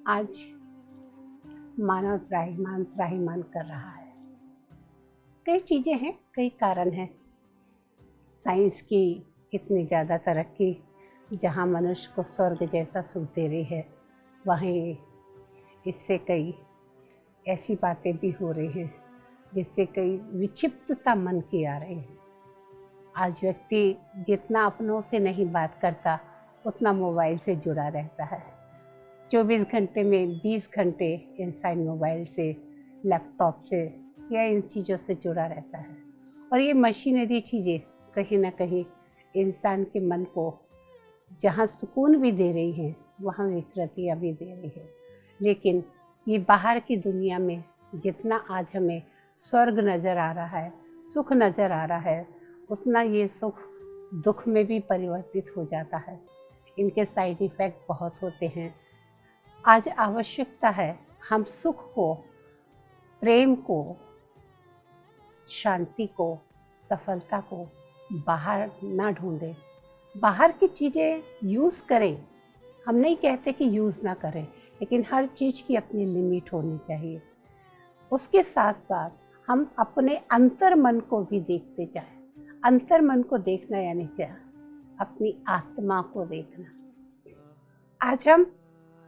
आज मानव त्राहिमाम कर रहा है। कई चीज़ें हैं, कई कारण हैं। साइंस की इतनी ज़्यादा तरक्की जहाँ मनुष्य को स्वर्ग जैसा सुख दे रही है, वहीं इससे कई ऐसी बातें भी हो रही हैं जिससे कई विक्षिप्तता मन की आ रही है। आज व्यक्ति जितना अपनों से नहीं बात करता उतना मोबाइल से जुड़ा रहता है। 24 घंटे में 20 घंटे इंसान मोबाइल से, लैपटॉप से या इन चीज़ों से जुड़ा रहता है। और ये मशीनरी चीज़ें कहीं ना कहीं इंसान के मन को जहाँ सुकून भी दे रही हैं, वहाँ विकृतियाँ भी दे रही है। लेकिन ये बाहर की दुनिया में जितना आज हमें स्वर्ग नज़र आ रहा है, सुख नज़र आ रहा है, उतना ये सुख दुख में भी परिवर्तित हो जाता है। इनके साइड इफ़ेक्ट बहुत होते हैं। आज आवश्यकता है हम सुख को, प्रेम को, शांति को, सफलता को बाहर ना ढूंढें। बाहर की चीज़ें यूज़ करें, हम नहीं कहते कि यूज़ ना करें, लेकिन हर चीज़ की अपनी लिमिट होनी चाहिए। उसके साथ साथ हम अपने अंतर मन को भी देखते जाएं। अंतर मन को देखना यानी क्या? अपनी आत्मा को देखना। आज हम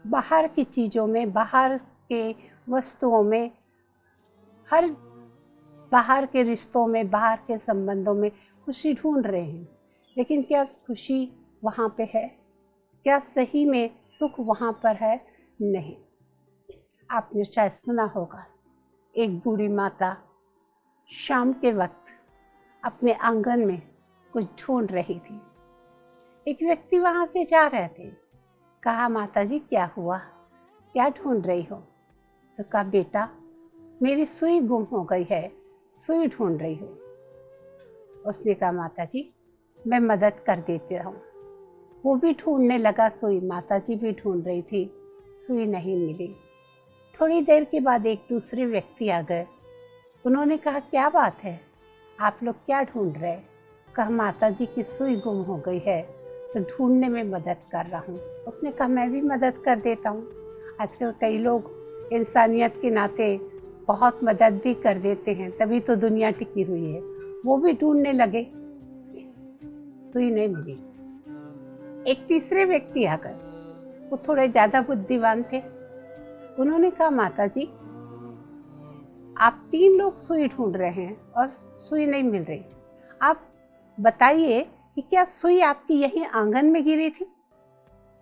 बाहर की चीज़ों में, बाहर के वस्तुओं में, हर बाहर के रिश्तों में, बाहर के संबंधों में खुशी ढूंढ रहे हैं। लेकिन क्या खुशी वहाँ पे है? क्या सही में सुख वहाँ पर है? नहीं। आपने शायद सुना होगा, एक बूढ़ी माता शाम के वक्त अपने आंगन में कुछ ढूंढ रही थी। एक व्यक्ति वहाँ से जा रहे थे। कहा, माता जी क्या हुआ, क्या ढूंढ रही हो? तो कहा, बेटा मेरी सुई गुम हो गई है, सुई ढूंढ रही हूँ। उसने कहा, माता जी मैं मदद कर देती हूँ। वो भी ढूंढने लगा सुई, माता जी भी ढूंढ रही थी, सुई नहीं मिली। थोड़ी देर के बाद एक दूसरे व्यक्ति आ गए। उन्होंने कहा, क्या बात है, आप लोग क्या ढूंढ रहे? कहा, माता जी की सुई गुम हो गई है तो ढूंढने में मदद कर रहा हूँ। उसने कहा, मैं भी मदद कर देता हूँ। आजकल कई लोग इंसानियत के नाते बहुत मदद भी कर देते हैं, तभी तो दुनिया टिकी हुई है। वो भी ढूंढने लगे, सुई नहीं मिली। एक तीसरे व्यक्ति आ गए, वो थोड़े ज़्यादा बुद्धिमान थे। उन्होंने कहा, माता जी आप 3 लोग सुई ढूंढ रहे हैं और सुई नहीं मिल रही, आप बताइए कि क्या सुई आपकी यही आंगन में गिरी थी?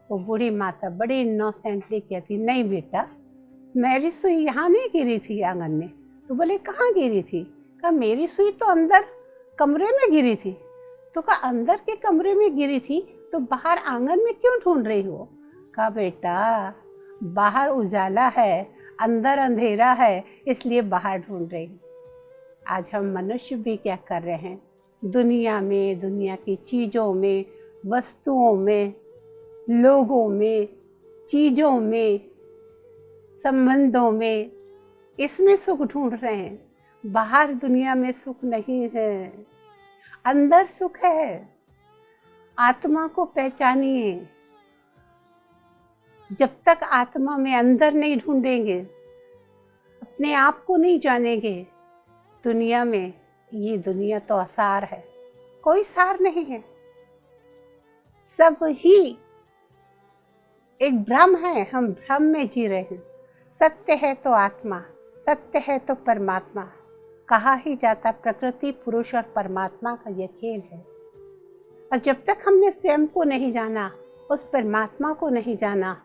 वो बूढ़ी माता बड़ी इनोसेंटली कहती, नहीं बेटा मेरी सुई यहाँ नहीं गिरी थी आंगन में। तो बोले, कहाँ गिरी थी? कहा, मेरी सुई तो अंदर कमरे में गिरी थी। तो कहा, अंदर के कमरे में गिरी थी तो बाहर आंगन में क्यों ढूंढ रही हो? कहा, बेटा बाहर उजाला है, अंदर अंधेरा है, इसलिए बाहर ढूंढ रही हूँ। आज हम मनुष्य भी क्या कर रहे हैं? दुनिया में, दुनिया की चीज़ों में, वस्तुओं में, लोगों में, चीज़ों में, संबंधों में, इसमें सुख ढूंढ रहे हैं। बाहर दुनिया में सुख नहीं है, अंदर सुख है। आत्मा को पहचानिए। जब तक आत्मा में अंदर नहीं ढूंढेंगे, अपने आप को नहीं जानेंगे, दुनिया में, ये दुनिया तो असार है, कोई सार नहीं है। सब ही एक भ्रम है, हम भ्रम में जी रहे हैं। सत्य है तो आत्मा, सत्य है तो परमात्मा। कहा ही जाता प्रकृति, पुरुष और परमात्मा का यह खेल है। और जब तक हमने स्वयं को नहीं जाना, उस परमात्मा को नहीं जाना,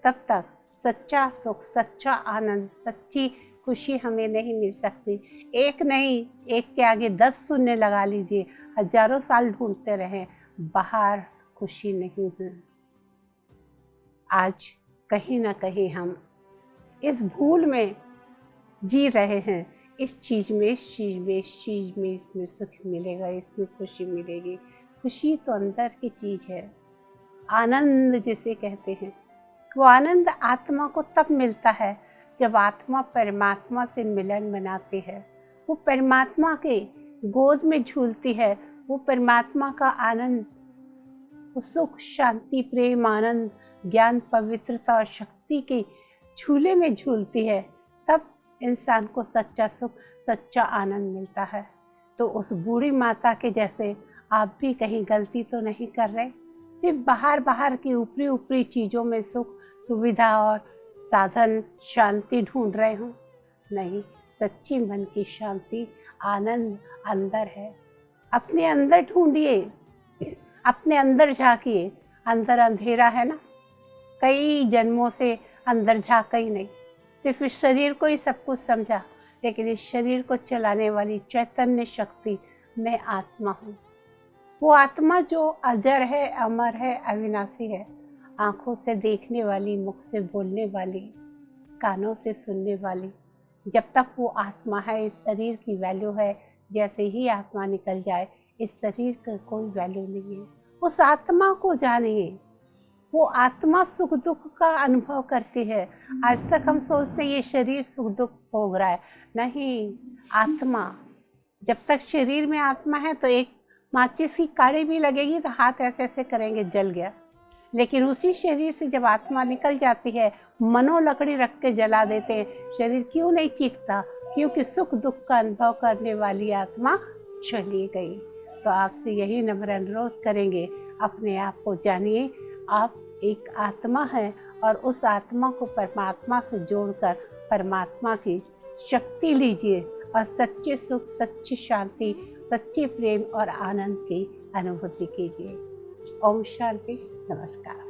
तब तक सच्चा सुख, सच्चा आनंद, सच्ची खुशी हमें नहीं मिल सकती। एक नहीं, एक के आगे 10 शून्य लगा लीजिए, हजारों साल ढूंढते रहें, बाहर खुशी नहीं है। आज कहीं ना कहीं हम इस भूल में जी रहे हैं, इस चीज़ में, इस चीज़ में, इस चीज़ में, इसमें सुख मिलेगा, इसमें खुशी मिलेगी। खुशी तो अंदर की चीज़ है, आनंद जिसे कहते हैं। वो आनंद आत्मा को तब मिलता है जब आत्मा परमात्मा से मिलन बनाती है, वो परमात्मा के गोद में झूलती है, वो परमात्मा का आनंद, वो सुख, शांति, प्रेम, आनंद, ज्ञान, पवित्रता और शक्ति की झूले में झूलती है, तब इंसान को सच्चा सुख, सच्चा आनंद मिलता है। तो उस बूढ़ी माता के जैसे आप भी कहीं गलती तो नहीं कर रहे, सिर्फ बाहर बाहर की ऊपरी ऊपरी चीज़ों में सुख, सुविधा और साधन, शांति ढूंढ रहे हो। नहीं, सच्ची मन की शांति, आनंद अंदर है। अपने अंदर ढूंढिए, अपने अंदर झांकिए। अंदर अंधेरा है ना, कई जन्मों से अंदर झांका ही नहीं, सिर्फ इस शरीर को ही सब कुछ समझा, लेकिन इस शरीर को चलाने वाली चैतन्य शक्ति मैं आत्मा हूँ। वो आत्मा जो अजर है, अमर है, अविनाशी है, आँखों से देखने वाली, मुख से बोलने वाली, कानों से सुनने वाली। जब तक वो आत्मा है, इस शरीर की वैल्यू है। जैसे ही आत्मा निकल जाए, इस शरीर का कोई वैल्यू नहीं है। उस आत्मा को जानिए। वो आत्मा सुख दुख का अनुभव करती है। आज तक हम सोचते हैं ये शरीर सुख दुख भोग रहा है, नहीं, आत्मा। जब तक शरीर में आत्मा है तो एक माचिस की काड़ी भी लगेगी तो हाथ ऐसे ऐसे करेंगे, जल गया। लेकिन उसी शरीर से जब आत्मा निकल जाती है, मनो लकड़ी रख के जला देते हैं, शरीर क्यों नहीं चीखता? क्योंकि सुख दुख का अनुभव करने वाली आत्मा चली गई। तो आपसे यही नम्र अनुरोध करेंगे, अपने आप को जानिए। आप एक आत्मा है और उस आत्मा को परमात्मा से जोड़कर परमात्मा की शक्ति लीजिए और सच्चे सुख, सच्ची शांति, सच्चे प्रेम और आनंद की अनुभूति कीजिए। ओम शांति। नमस्कार।